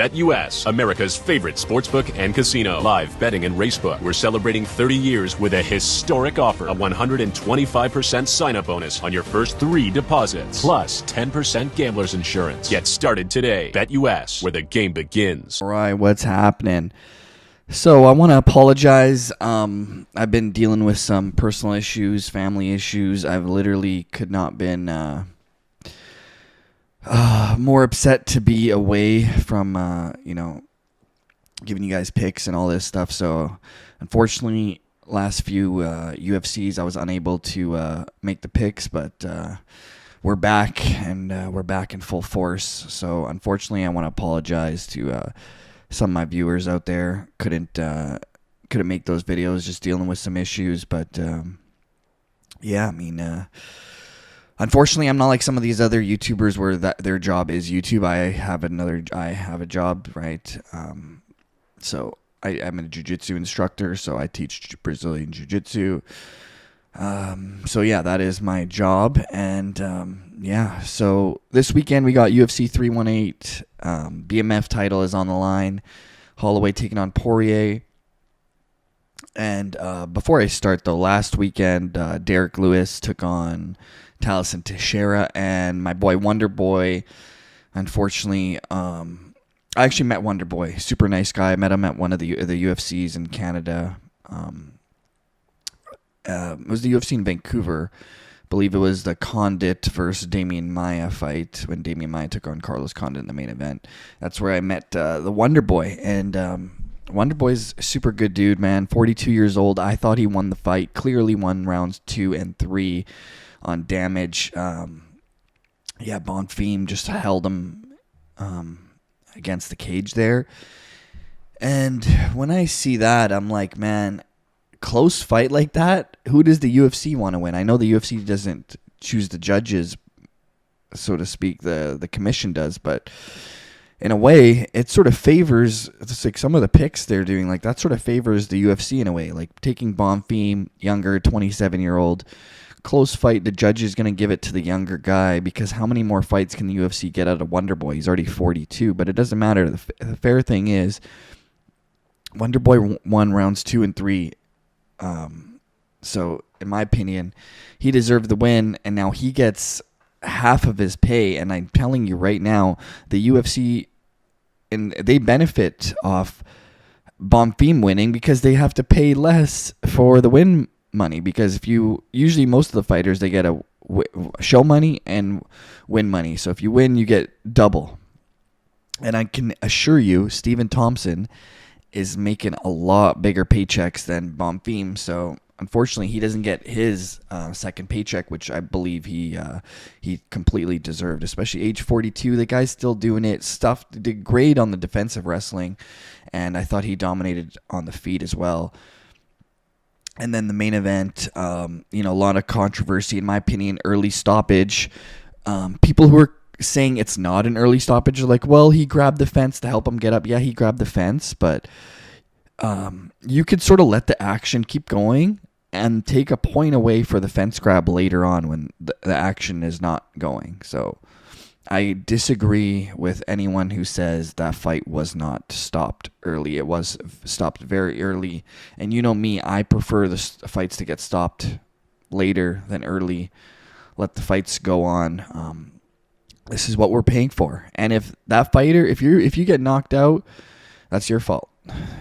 BetUS, America's favorite sportsbook and casino. Live betting and racebook. We're celebrating 30 years with a historic offer. A 125% sign-up bonus on your first 3 deposits. Plus 10% gambler's insurance. Get started today. BetUS, where the game begins. All right, what's happening? So I want to apologize. I've been dealing with some personal issues, family issues. I've literally could not been more upset to be away from, giving you guys picks and all this stuff. So unfortunately, last few UFCs, I was unable to make the picks, but we're back, and we're back in full force. So unfortunately, I want to apologize to some of my viewers out there. Couldn't make those videos, just dealing with some issues. But unfortunately, I'm not like some of these other YouTubers where their job is YouTube. I have a job, right? So I'm a jiu-jitsu instructor, so I teach Brazilian jiu-jitsu. So yeah, that is my job. And so this weekend we got UFC 318. BMF title is on the line. Holloway taking on Porier. And before I start though, last weekend Derek Lewis took on Taliesin Teixeira, and my boy Wonder Boy, unfortunately, I actually met Wonder Boy, super nice guy. I met him at one of the UFCs in Canada. It was the UFC in Vancouver. I believe it was the Condit versus Damian Maia fight when Damian Maia took on Carlos Condit in the main event. That's where I met the Wonder Boy, and Wonder Boy's a super good dude, man. 42 years old. I thought he won the fight. Clearly won rounds 2 and 3 on damage. Bonfim just held him against the cage there. And when I see that, I'm like, man, close fight like that, who does the UFC want to win? I know the UFC doesn't choose the judges, so to speak, the commission does, but in a way, it sort of favors, it's like some of the picks they're doing, like that sort of favors the UFC in a way, like taking Bonfim, younger, 27-year-old, close fight, the judge is going to give it to the younger guy, because how many more fights can the UFC get out of Wonder Boy? He's already 42, but it doesn't matter. The fair thing is, Wonder Boy won rounds 2 and 3. So in my opinion, he deserved the win, and now he gets half of his pay. And I'm telling you right now, the UFC, and they benefit off Bonfim winning because they have to pay less for the win money. Because usually most of the fighters, they get a show money and win money. So if you win, you get double. And I can assure you, Stephen Thompson is making a lot bigger paychecks than Bonfim. So unfortunately, he doesn't get his second paycheck, which I believe he completely deserved. Especially age 42, the guy's still doing it. Did great on the defensive wrestling, and I thought he dominated on the feet as well. And then the main event, a lot of controversy, in my opinion, early stoppage. People who are saying it's not an early stoppage are like, well, he grabbed the fence to help him get up. Yeah, he grabbed the fence, but you could sort of let the action keep going and take a point away for the fence grab later on when the action is not going. So I disagree with anyone who says that fight was not stopped early. It was stopped very early. And you know me, I prefer the fights to get stopped later than early. Let the fights go on. This is what we're paying for. And if that fighter, if you get knocked out, that's your fault.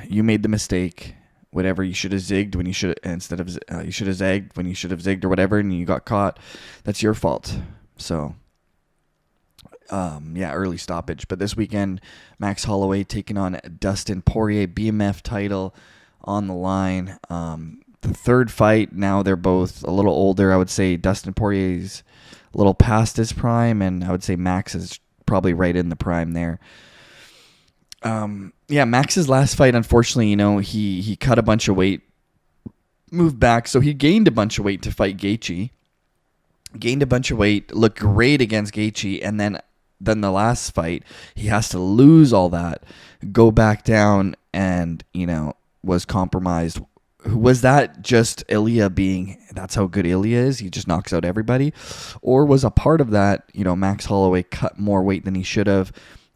You made the mistake. Whatever, you should have zigged when you should you should have zagged when you should have zigged or whatever, and you got caught. That's your fault. So early stoppage. But this weekend, Max Holloway taking on Dustin Poirier, BMF title on the line. The third fight, now they're both a little older. I would say Dustin Poirier's a little past his prime, and I would say Max is probably right in the prime there. Max's last fight, unfortunately, he cut a bunch of weight, moved back, so he gained a bunch of weight to fight Gaethje. Gained a bunch of weight, looked great against Gaethje, and then the last fight, he has to lose all that, go back down, and, was compromised. Was that just Ilya being, that's how good Ilya is? He just knocks out everybody? Or was a part of that, Max Holloway cut more weight than he should have?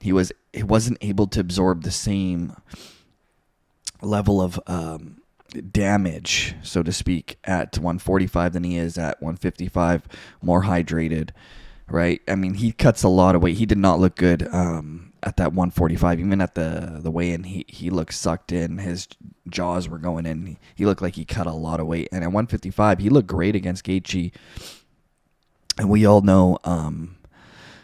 he wasn't able to absorb the same level of damage, so to speak, at 145 than he is at 155, more hydrated, right? I mean, he cuts a lot of weight. He did not look good at that 145. Even at the weigh-in, he looked sucked in. His jaws were going in. He looked like he cut a lot of weight. And at 155, he looked great against Gaethje. And we all know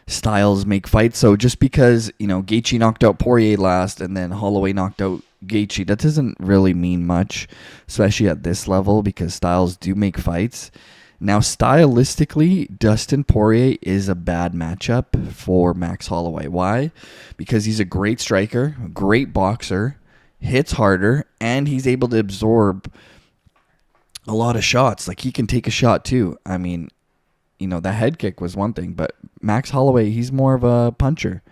styles make fights. So just because, Gaethje knocked out Porier last and then Holloway knocked out Gaethje, that doesn't really mean much, especially at this level, because styles do make fights. Now, stylistically, Dustin Poirier is a bad matchup for Max Holloway. Why? Because he's a great striker, great boxer, hits harder, and he's able to absorb a lot of shots. Like, he can take a shot too. I mean, the head kick was one thing, but Max Holloway, he's more of a puncher.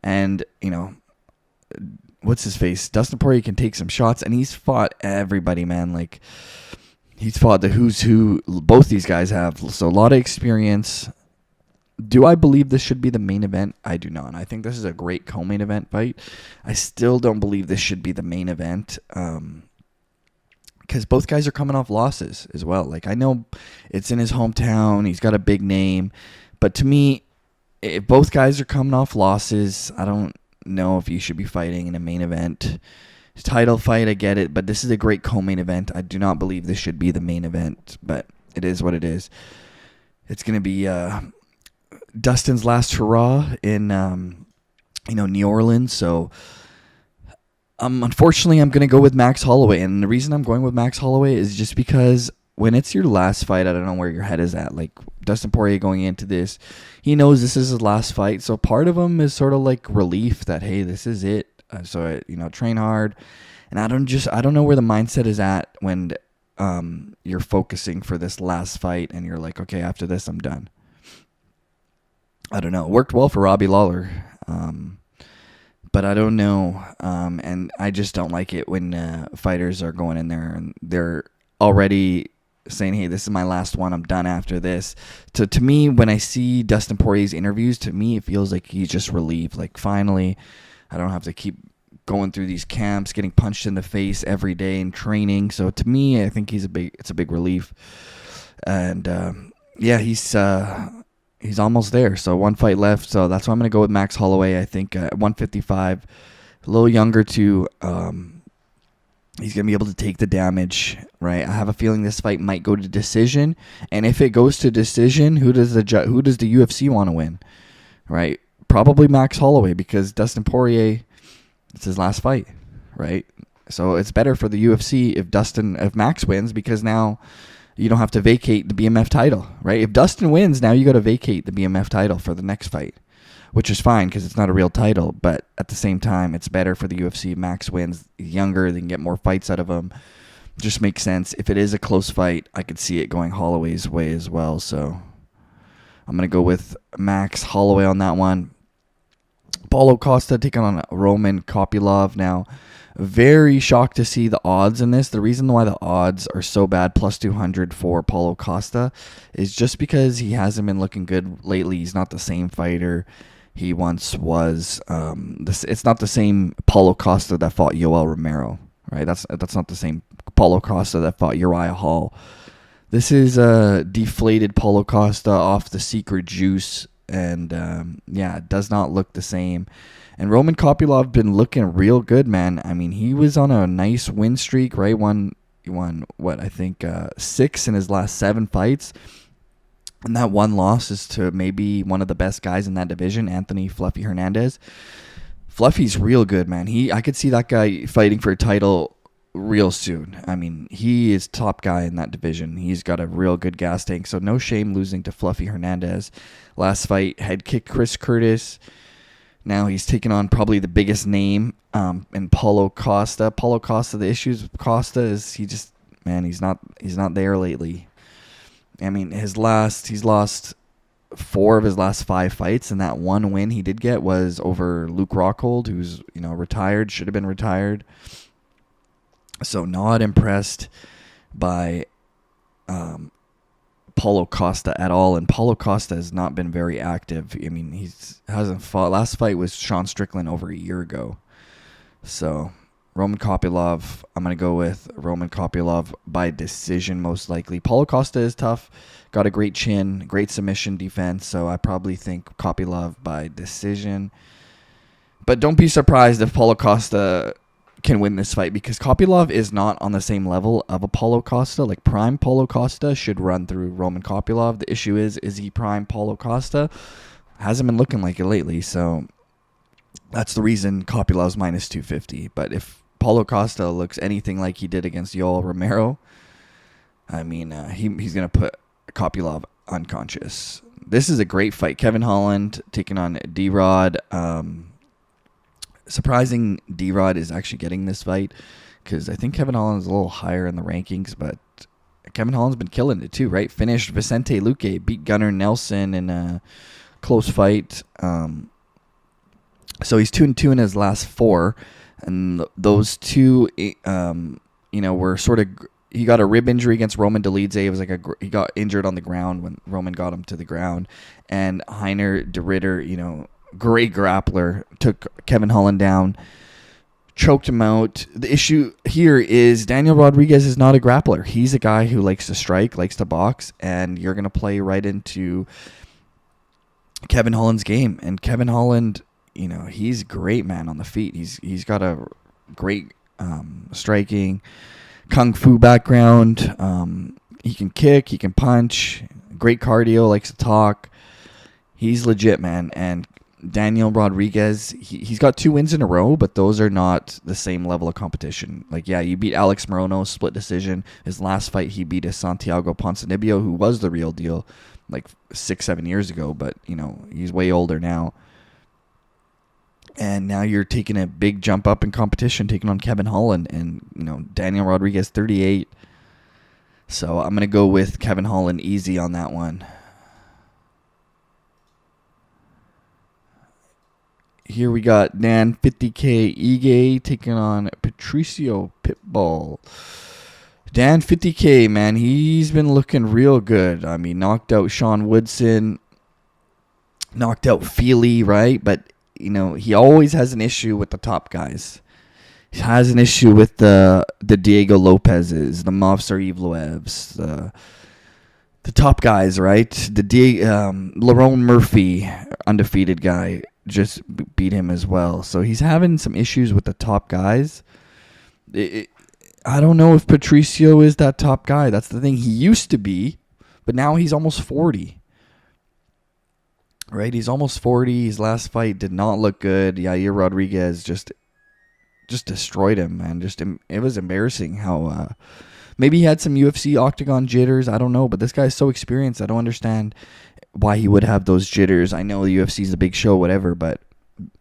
And, what's his face? Dustin Poirier can take some shots, and he's fought everybody, man. Like, he's fought the who's who. Both these guys have. So, a lot of experience. Do I believe this should be the main event? I do not. I think this is a great co-main event fight. I still don't believe this should be the main event. Because both guys are coming off losses as well. Like, I know it's in his hometown. He's got a big name. But to me, if both guys are coming off losses, I don't know if you should be fighting in a main event. Title fight, I get it. But this is a great co-main event. I do not believe this should be the main event. But it is what it is. It's going to be Dustin's last hurrah in New Orleans. So unfortunately, I'm going to go with Max Holloway. And the reason I'm going with Max Holloway is just because when it's your last fight, I don't know where your head is at. Like, Dustin Poirier going into this, he knows this is his last fight. So part of him is sort of like relief that, hey, this is it. So, train hard. And I don't know where the mindset is at when you're focusing for this last fight and you're like, okay, after this, I'm done. I don't know. It worked well for Robbie Lawler. But I don't know, and I just don't like it when fighters are going in there and they're already saying, hey, this is my last one, I'm done after this. So to me, when I see Dustin Poirier's interviews, to me it feels like he's just relieved. Like, finally, I don't have to keep going through these camps, getting punched in the face every day in training. So to me, I think it's a big relief. And he's almost there. So one fight left. So that's why I'm going to go with Max Holloway. I think at 155, a little younger too. He's going to be able to take the damage, right? I have a feeling this fight might go to decision. And if it goes to decision, who does the UFC want to win, right? Probably Max Holloway, because Dustin Poirier, it's his last fight, right? So it's better for the UFC if Max wins, because now you don't have to vacate the BMF title, right? If Dustin wins, now you got to vacate the BMF title for the next fight, which is fine because it's not a real title. But at the same time, it's better for the UFC if Max wins. He's younger, they can get more fights out of him. Just makes sense. If it is a close fight, I could see it going Holloway's way as well. So I'm going to go with Max Holloway on that one. Paulo Costa taking on Roman Copilov now. Very shocked to see the odds in this. The reason why the odds are so bad, plus 200 for Paulo Costa, is just because he hasn't been looking good lately. He's not the same fighter he once was. It's not the same Paulo Costa that fought Yoel Romero, right? That's not the same Paulo Costa that fought Uriah Hall. This is a deflated Paulo Costa off the secret juice, and it does not look the same. And Roman Copilov been looking real good, man. I mean, he was on a nice win streak, right? He won 6 in his last 7 fights. And that one loss is to maybe one of the best guys in that division, Anthony Fluffy Hernandez. Fluffy's real good, man. I could see that guy fighting for a title real soon. I mean, he is top guy in that division. He's got a real good gas tank. So no shame losing to Fluffy Hernandez. Last fight, head kick Chris Curtis. Now he's taking on probably the biggest name in Paulo Costa. Paulo Costa, the issues with Costa is he's not there lately. I mean, he's lost 4 of his last 5 fights, and that one win he did get was over Luke Rockhold, who's retired, should have been retired. So not impressed by Paulo Costa at all, and Paulo Costa has not been very active. I mean, hasn't fought. Last fight was Sean Strickland over a year ago. So Roman Copilov, I'm going to go with Roman Copilov by decision most likely. Paulo Costa is tough, got a great chin, great submission defense, so I probably think Copilov by decision. But don't be surprised if Paulo Costa can win this fight, because Copilov is not on the same level of a Paulo Costa. Like, prime Paulo Costa should run through Roman Copilov. The issue is he prime Paulo Costa? Hasn't been looking like it lately, so that's the reason Copilov's minus 250. But if Paulo Costa looks anything like he did against Yoel Romero, I mean, he's going to put Copilov unconscious. This is a great fight. Kevin Holland taking on D-Rod. Surprising D-Rod is actually getting this fight, because I think Kevin Holland is a little higher in the rankings, but Kevin Holland's been killing it too, right? Finished Vicente Luque, beat Gunnar Nelson in a close fight. So he's 2-2 in his last 4, and those two, were sort of. He got a rib injury against Roman Dolidze. It was like he got injured on the ground when Roman got him to the ground, and Heiner de Ritter, great grappler, took Kevin Holland down, choked him out. The issue here is Daniel Rodriguez is not a grappler. He's a guy who likes to strike, likes to box, and you're going to play right into Kevin Holland's game. And Kevin Holland, he's great, man, on the feet. He's got a great striking, kung fu background. He can kick, he can punch, great cardio, likes to talk. He's legit, man. And Daniel Rodriguez, he's got 2 wins in a row, but those are not the same level of competition. Like, yeah, you beat Alex Morono, split decision. His last fight, he beat a Santiago Ponzinibbio, who was the real deal like 6-7 years ago, but, he's way older now. And now you're taking a big jump up in competition, taking on Kevin Holland, and, Daniel Rodriguez, 38. So I'm going to go with Kevin Holland easy on that one. Here we got Dan 50K Ige taking on Patricio Pitbull. Dan 50K, man, he's been looking real good. I mean, knocked out Sean Woodson, knocked out Feely, right? But, he always has an issue with the top guys. He has an issue with the Diego Lopez's, the Movsar Evloevs, the top guys, right? The Lerone Murphy, undefeated guy, just beat him as well. So he's having some issues with the top guys. I don't know if Patricio is that top guy. That's the thing. He used to be, but now he's almost 40. Right? He's almost 40. His last fight did not look good. Yair Rodriguez just destroyed him, man. It was embarrassing how maybe he had some UFC octagon jitters. I don't know, but this guy's so experienced. I don't understand why he would have those jitters. I know the UFC is a big show, whatever, but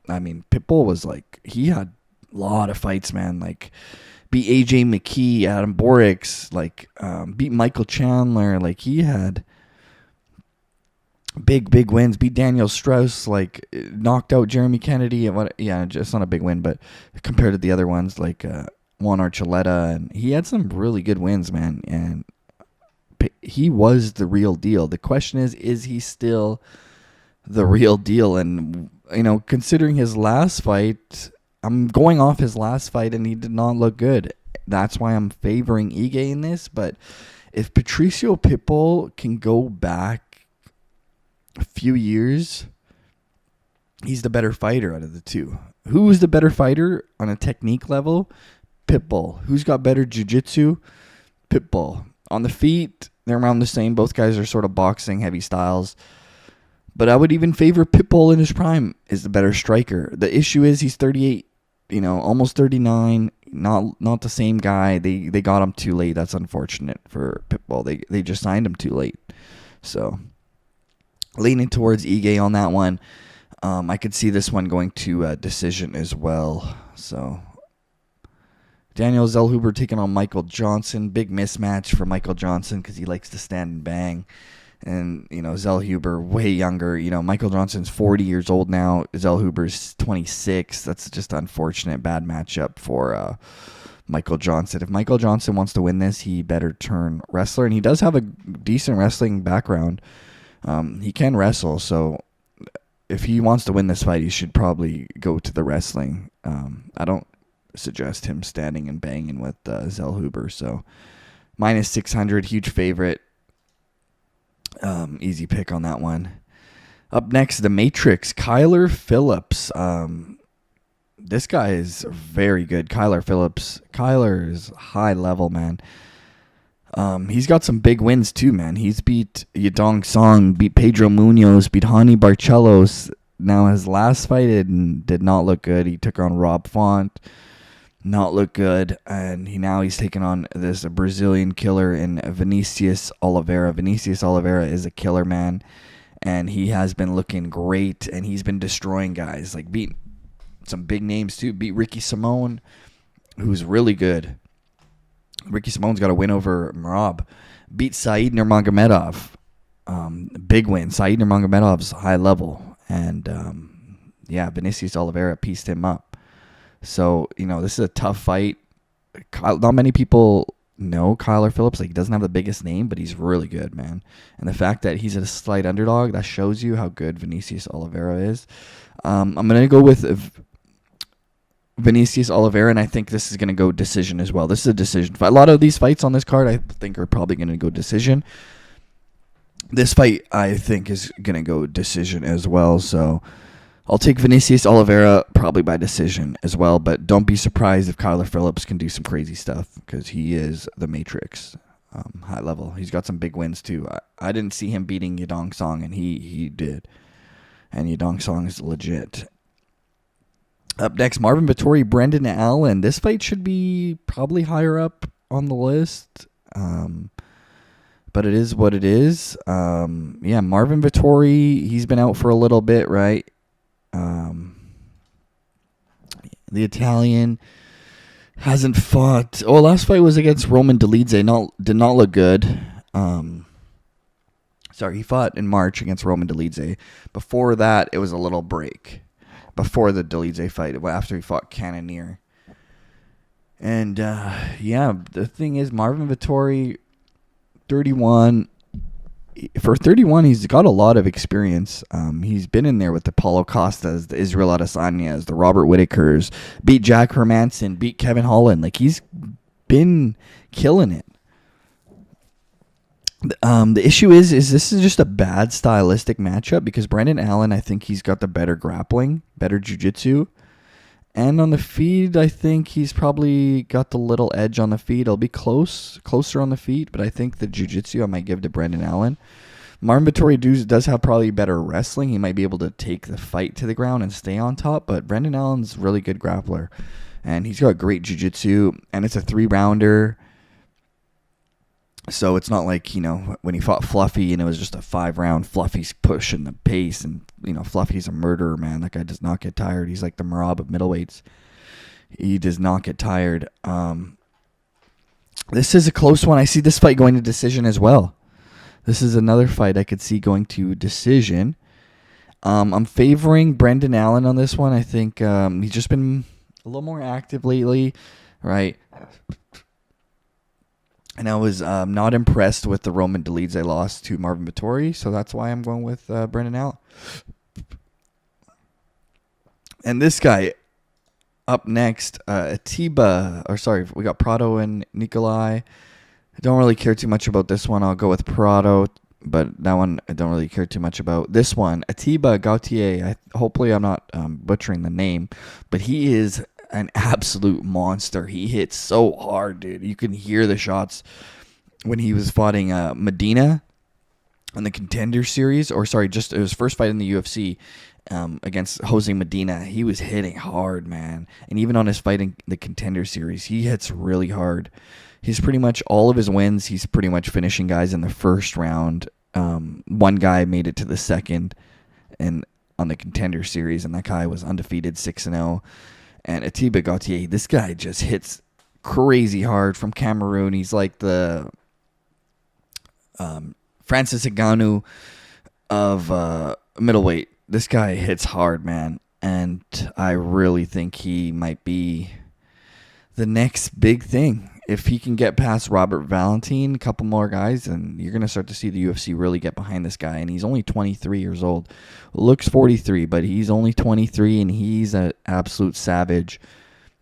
I mean, Pitbull was like, he had a lot of fights, man. Like, beat AJ McKee, Adam Borix, like, beat Michael Chandler. Like, he had big wins. Beat Daniel Strauss, like, knocked out Jeremy Kennedy. Yeah, just not a big win, but compared to the other ones, like Juan Archuleta, and he had some really good wins, man. And he was the real deal. The question is he still the real deal? And, considering his last fight, I'm going off his last fight, and he did not look good. That's why I'm favoring Ige in this. But if Patricio Pitbull can go back a few years, he's the better fighter out of the two. Who's the better fighter on a technique level? Pitbull. Who's got better jiu-jitsu? Pitbull. On the feet, they're around the same. Both guys are sort of boxing heavy styles. But I would even favor Pitbull in his prime is the better striker. The issue is he's 38, almost 39. Not the same guy. They got him too late. That's unfortunate for Pitbull. They just signed him too late. So leaning towards Ige on that one. I could see this one going to a decision as well. So Daniel Zellhuber taking on Michael Johnson. Big mismatch for Michael Johnson because he likes to stand and bang. And, Zellhuber way younger. Michael Johnson's 40 years old now. Zellhuber's 26. That's just unfortunate. Bad matchup for Michael Johnson. If Michael Johnson wants to win this, he better turn wrestler. And he does have a decent wrestling background. He can wrestle, so if he wants to win this fight, he should probably go to the wrestling. I don't suggest him standing and banging with Zellhuber. So minus 600, huge favorite. Easy pick on that one. Up next, the Matrix, Kyler Phillips. This guy is very good. Kyler Phillips. Kyler is high level, man. He's got some big wins too, man. He's beat Yadong Song, beat Pedro Munoz, beat Hani Barcelos. Now his last fight did not look good. He took on Rob Font, not look good, and he's taking on this Brazilian killer in Vinicius Olivera. Vinicius Olivera is a killer, man, and he has been looking great, and he's been destroying guys, like beat some big names too. Beat Ricky Simone, who's really good. Ricky Simone's got a win over Merab. Beat Said Nurmagomedov. Big win. Said Nurmagomedov's high level. And, Vinicius Oliveira pieced him up. So, this is a tough fight. Not many people know Kyler Phillips. Like, he doesn't have the biggest name, but he's really good, man. And the fact that he's a slight underdog, that shows you how good Vinicius Oliveira is. I'm going to go with Vinicius Olivera, and I think this is going to go decision as well. This is a decision fight. A lot of these fights on this card, I think, are probably going to go decision. This fight, I think, is going to go decision as well. So I'll take Vinicius Olivera probably by decision as well. But don't be surprised if Kyler Phillips can do some crazy stuff, because he is the Matrix, high level. He's got some big wins too. I didn't see him beating Yadong Song, and he did. And Yadong Song is legit. Up next, Marvin Vtori, Brendan Allen. This fight should be probably higher up on the list, but it is what it is. Marvin Vtori, he's been out for a little bit, right? The Italian hasn't fought. Oh, last fight was against Roman Dolidze. Did not look good. He fought in March against Roman Dolidze. Before that, it was a little break. Before the Dolidze fight, after he fought Cannonier. And, the thing is, Marvin Vtori, 31. For 31, he's got a lot of experience. He's been in there with the Paulo Costas, the Israel Adesanya's, the Robert Whitakers, beat Jack Hermanson, beat Kevin Holland. Like, he's been killing it. The issue is this is just a bad stylistic matchup, because Brendan Allen, I think he's got the better grappling, better jiu-jitsu. And on the feet, I think he's probably got the little edge on the feet. It'll be closer on the feet, but I think the jiu-jitsu I might give to Brendan Allen. Marvin Vtori does have probably better wrestling. He might be able to take the fight to the ground and stay on top, but Brendan Allen's a really good grappler. And he's got great jiu-jitsu, and it's a 3-rounder. So it's not like, when he fought Fluffy and it was just a 5-round, Fluffy's pushing the pace, and, Fluffy's a murderer, man. That guy does not get tired. He's like the Merab of middleweights. He does not get tired. This is a close one. I see this fight going to decision as well. This is another fight I could see going to decision. I'm favoring Brendan Allen on this one. I think he's just been a little more active lately, right? And I was not impressed with the Roman Dolidze loss to Marvin Vtori, so that's why I'm going with Brendan Allen. And this guy up next, we got Prado and Nikolai. I don't really care too much about this one. I'll go with Prado, but that one I don't really care too much about. This one, Atiba Gautier. Hopefully I'm not butchering the name, but he is an absolute monster. He hits so hard, dude. You can hear the shots when he was fighting Medina in the Contender Series, just it was first fight in the UFC against Jose Medina. He was hitting hard, man. And even on his fight in the Contender Series, he hits really hard. He's pretty much all of his wins. He's pretty much finishing guys in the first round. One guy made it to the second, and on the Contender Series, and that guy was undefeated, 6-0. And Atiba Gautier, this guy just hits crazy hard from Cameroon. He's like the Francis Ngannou of middleweight. This guy hits hard, man. And I really think he might be the next big thing. If he can get past Robert Valentine, a couple more guys, and you're going to start to see the UFC really get behind this guy. And he's only 23 years old. Looks 43, but he's only 23, and he's an absolute savage.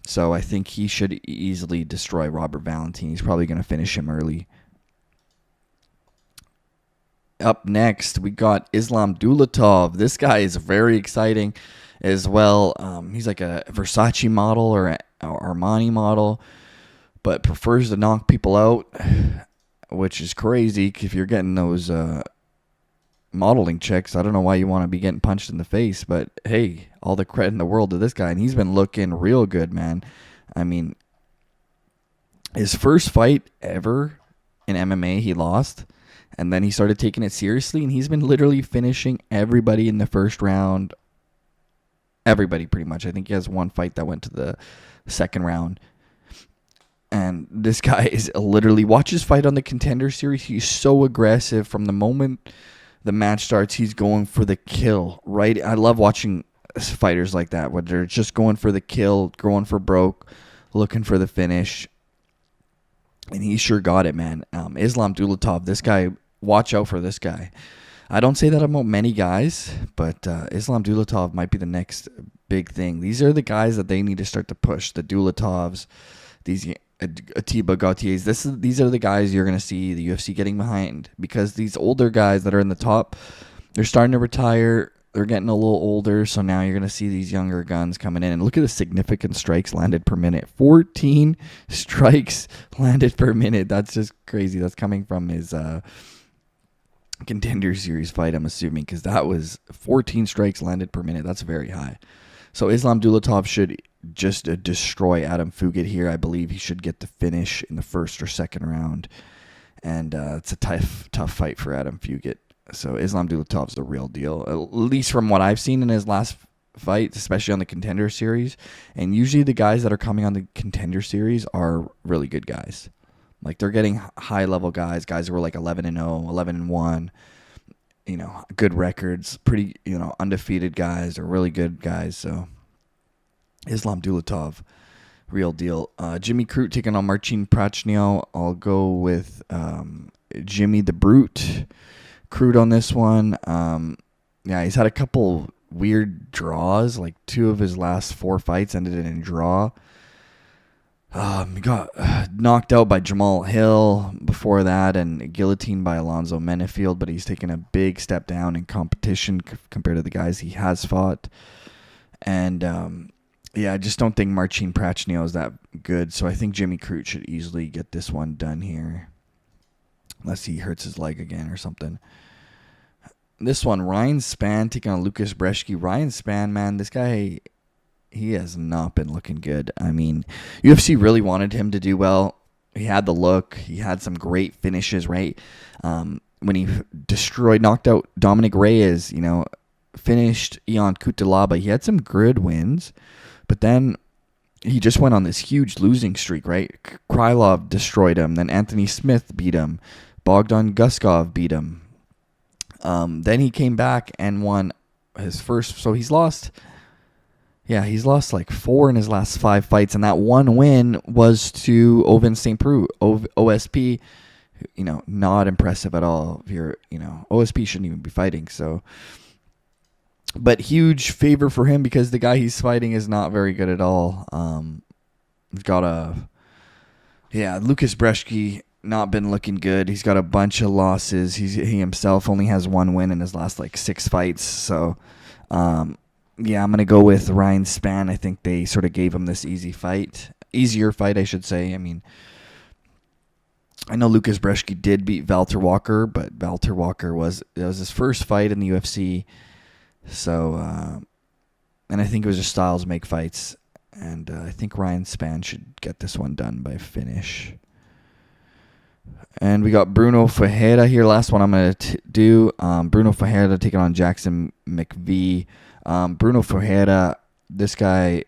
So I think he should easily destroy Robert Valentine. He's probably going to finish him early. Up next, we got Islam Dulattov. This guy is very exciting as well. He's like a Versace model or an Armani model, but prefers to knock people out, which is crazy. If you're getting those modeling checks, I don't know why you want to be getting punched in the face, but hey, all the credit in the world to this guy, and he's been looking real good, man. I mean, his first fight ever in MMA, he lost, and then he started taking it seriously, and he's been literally finishing everybody in the first round. Everybody, pretty much. I think he has one fight that went to the second round. And this guy is literally, watch his fight on the Contender Series. He's so aggressive from the moment the match starts. He's going for the kill, right? I love watching fighters like that, where they're just going for the kill, going for broke, looking for the finish. And he sure got it, man. Islam Dulattov, this guy, watch out for this guy. I don't say that about many guys, but Islam Dulattov might be the next big thing. These are the guys that they need to start to push. The Dulattovs, these Atiba Gautiers. These are the guys you're going to see the UFC getting behind, because these older guys that are in the top, they're starting to retire. They're getting a little older, so now you're going to see these younger guns coming in. And look at the significant strikes landed per minute. 14 strikes landed per minute. That's just crazy. That's coming from his Contender Series fight, I'm assuming, because that was 14 strikes landed per minute. That's very high. So Islam Dulattov should just destroy Adam Fugat here. I believe he should get the finish in the first or second round. And it's a tough fight for Adam Fugat. So Islam Dulatov's the real deal, at least from what I've seen in his last fight, especially on the Contender Series. And usually the guys that are coming on the Contender Series are really good guys. Like, they're getting high-level guys who are like 11-0, 11-1, good records, pretty, undefeated guys or really good guys. So Islam Dulattov, real deal. Jimmy Crroo taking on Marcin Patchio. I'll go with Jimmy the Brute. Crroo on this one. He's had a couple weird draws. Like, 2 of his last 4 fights ended in a draw. He got knocked out by Jamal Hill before that, and guillotined by Alonzo Menefield, but he's taken a big step down in competition compared to the guys he has fought. And I just don't think Marcin Patchio is that good, so I think Jimmy Crroo should easily get this one done here, unless he hurts his leg again or something. This one, Ryan Spann taking on Lucas Brushki. Ryan Spann, man, this guy, he has not been looking good. I mean, UFC really wanted him to do well. He had the look. He had some great finishes, right? When he knocked out Dominic Reyes, finished Ion Cutelaba. He had some good wins, but then he just went on this huge losing streak, right? Krylov destroyed him. Then Anthony Smith beat him. Bogdan Guskov beat him. Then he came back and won his first. So he's lost like 4 in his last 5 fights, and that one win was to Ovince St. Preux, OSP. Not impressive at all. Here, OSP shouldn't even be fighting. So, but huge favor for him because the guy he's fighting is not very good at all. He's got Lucas Brushki, not been looking good. He's got a bunch of losses. He himself only has 1 win in his last 6 fights. So, I'm going to go with Ryan Spann. I think they sort of gave him this easier fight, I should say. I mean, I know Lucas Brushki did beat Valter Walker, but Valter Walker was his first fight in the UFC. So, and I think it was just styles make fights. And I think Ryan Spann should get this one done by finish. And we got Bruno Ferreira here. Last one I'm going to do. Bruno Ferreira taking on Jackson McVy. Bruno Ferreira, this guy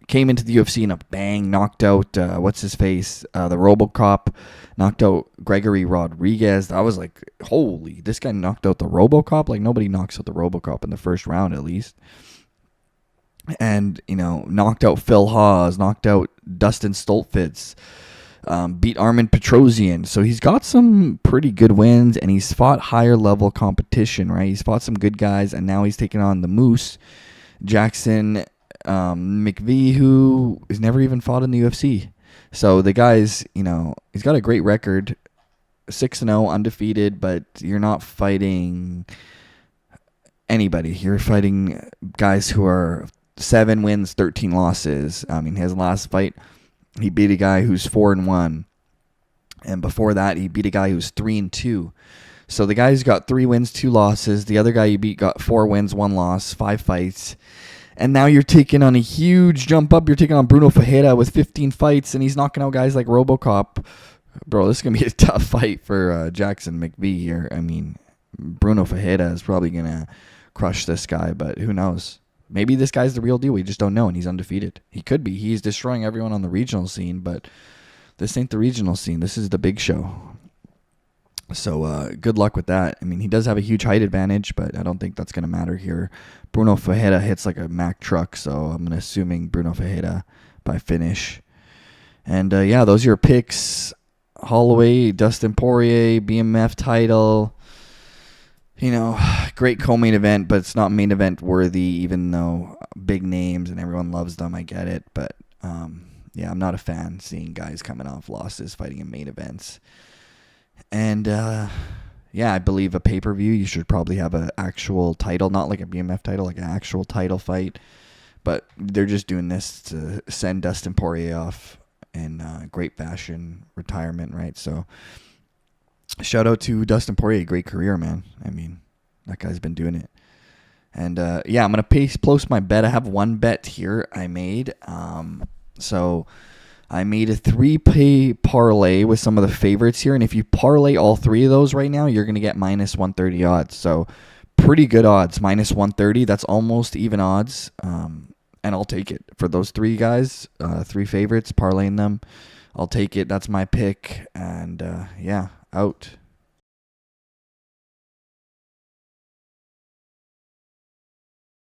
came into the UFC in a bang, knocked out, the RoboCop, knocked out Gregory Rodriguez. I was like, holy, this guy knocked out the RoboCop? Like, nobody knocks out the RoboCop in the first round, at least. and knocked out Phil Hawes, knocked out Dustin Stoltzfus, beat Armin Petrosian. So he's got some pretty good wins, and he's fought higher level competition, right? He's fought some good guys, and now he's taking on the Moose, Jackson McVy, who has never even fought in the UFC. So the guy's, he's got a great record, 6-0, undefeated, but you're not fighting anybody. You're fighting guys who are 7 wins, 13 losses. I mean, his last fight, he beat a guy who's 4-1, and before that, he beat a guy who's 3-2. So the guy's got 3 wins, 2 losses. The other guy you beat got 4 wins, 1 loss, 5 fights. And now you're taking on a huge jump up. You're taking on Bruno Ferreira with 15 fights, and he's knocking out guys like RoboCop. Bro, this is going to be a tough fight for Jackson McVy here. I mean, Bruno Ferreira is probably going to crush this guy, but who knows? Maybe this guy's the real deal. We just don't know, and he's undefeated. He could be. He's destroying everyone on the regional scene, but this ain't the regional scene. This is the big show. So good luck with that. I mean, he does have a huge height advantage, but I don't think that's going to matter here. Bruno Ferreira hits like a Mack truck, so I'm assuming Bruno Ferreira by finish. And yeah, those are your picks. Holloway, Dustin Porier, BMF title. Great co-main event, but it's not main event worthy, even though big names and everyone loves them. I get it, but yeah, I'm not a fan seeing guys coming off losses fighting in main events. And yeah, I believe a pay-per-view, you should probably have an actual title, not like a BMF title, like an actual title fight. But they're just doing this to send Dustin Poirier off in great fashion, retirement, right? So shout out to Dustin Poirier, great career, man. I mean, that guy's been doing it. And yeah, I'm going to post my bet. I have one bet here I made. So I made a 3-pay parlay with some of the favorites here. And if you parlay all 3 of those right now, you're going to get minus 130 odds. So pretty good odds, minus 130. That's almost even odds. And I'll take it for those 3 guys, 3 favorites, parlaying them. I'll take it. That's my pick. And yeah, out.